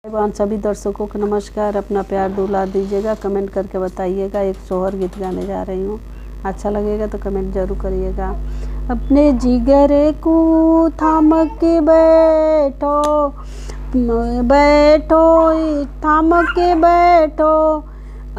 भाईवान सभी दर्शकों को नमस्कार। अपना प्यार दुला दीजिएगा, कमेंट करके बताइएगा। एक सोहर गीत गाने जा रही हूँ, अच्छा लगेगा तो कमेंट जरूर करिएगा। अपने जिगर को थाम के बैठो बैठो, थाम के बैठो,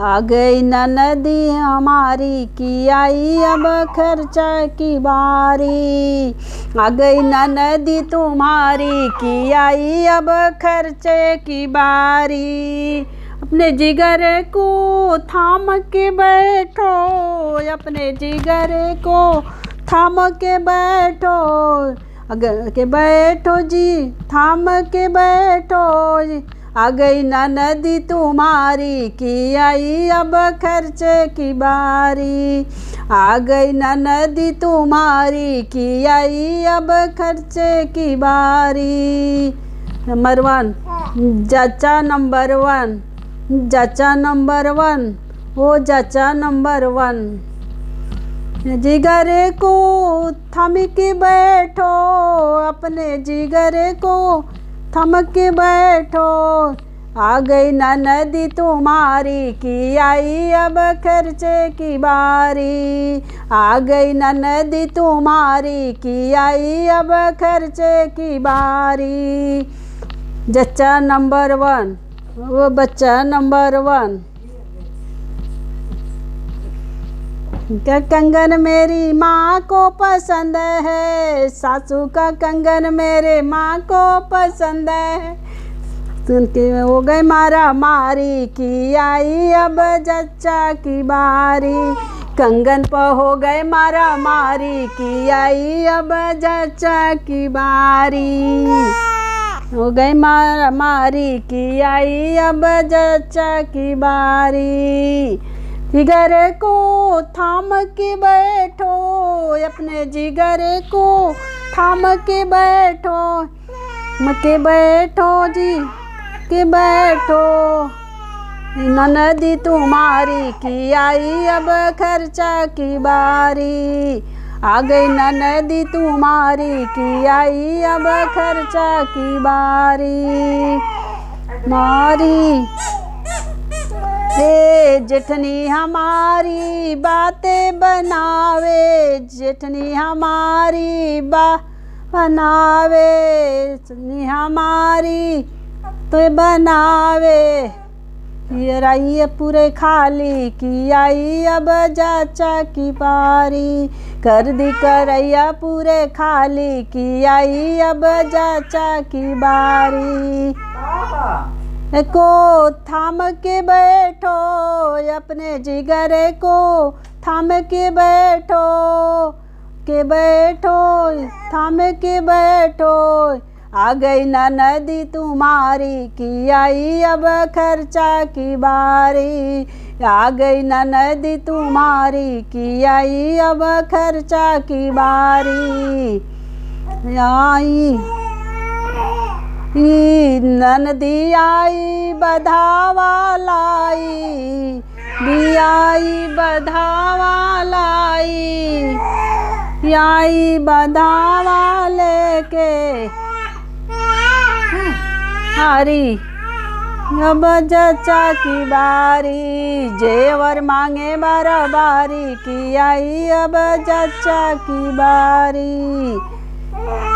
आ गई नदी हमारी की आई अब खर्चा की बारी। आ गई नदी तुम्हारी की आई अब खर्चे की बारी। अपने जिगर को थाम के बैठो, अपने जिगर को थाम के बैठो, अगर के बैठो जी, थाम के बैठो। आ गई नदी तुम्हारी की आई अब खर्चे की बारी। आ गई नदी तुम्हारी की आई अब खर्चे की बारी। नंबर 1 चाचा, नंबर 1 चाचा, नंबर 1 ओ चाचा, नंबर 1। जिगर को थम के बैठो, अपने जिगर को थम के बैठो। आ गई नदी तुम्हारी की आई अब खर्चे की बारी। आ गई नदी तुम्हारी की आई अब खर्चे की बारी। जच्चा नंबर 1 वो बच्चा नंबर 1। कंगन मेरी माँ को पसंद है, सासू का कंगन मेरे माँ को पसंद है। सुन के हो गई मारा मारी की आई अब जच्चा की बारी। कंगन पर हो गए मारा मारी की आई अब जच्चा की बारी। हो गई मारा मारी की आई अब जच्चा की बारी। जिगर को थाम के बैठो, अपने जिगर को थाम के बैठो, के बैठो जी, के बैठो। नदी तुम्हारी की आई अब खर्चा की बारी। आ गई नदी तुम्हारी की आई अब खर्चा की बारी। मारी हे जेठनी हमारी बातें बनावे, जेठनी हमारी बनावे, जेठनी हमारी तो बनावे। ये रही पूरे खाली की आई अब चाचा की बारी। कर दी करैया पूरे खाली की आई अब चाचा की बारी। को थाम के बैठो, अपने जिगर को थाम के बैठो, के बैठो, थाम के बैठो। आ गई नदी तुम्हारी की आई अब खर्चा की बारी। आ गई नदी तुम्हारी की आई अब खर्चा की बारी। आई नदी आई बधावा लाई, आई बधावा लाई, आई बधावा लेके हरी अब जच्चा की बारी। जेवर मांगे बारी की आई अब जच्चा की बारी।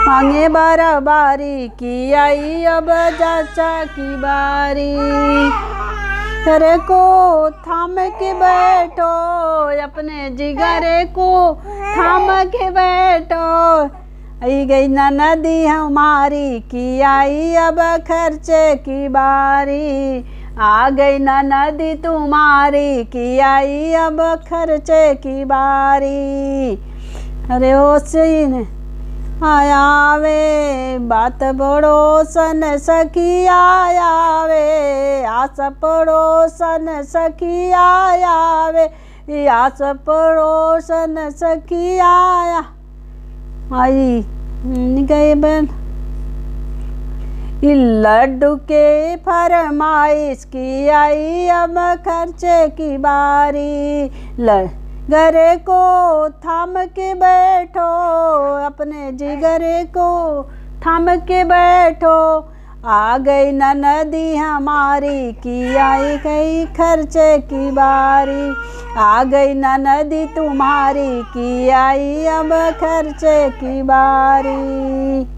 मांगे बारी की आई अब चाचा की बारी। तेरे को थाम के बैठो, अपने जिगर को थाम के बैठो। आई गई नदी हमारी की आई अब खर्चे की बारी। आ गई नदी तुम्हारी की आई अब खर्चे की बारी। अरे ओ सही आया वे बात पड़ोसन सखी आया वे, आस पड़ोसन सखी आया वे, आस पड़ोसन सखी आया आई गए बन। लड्डू के फरमाइश की आई अब खर्चे की बारी। घर को थाम के बैठो, अपने जिगर को थाम के बैठो। आ गई ननदी हमारी की आई गई खर्चे की बारी। आ गई ननदी तुम्हारी की आई अब खर्चे की बारी।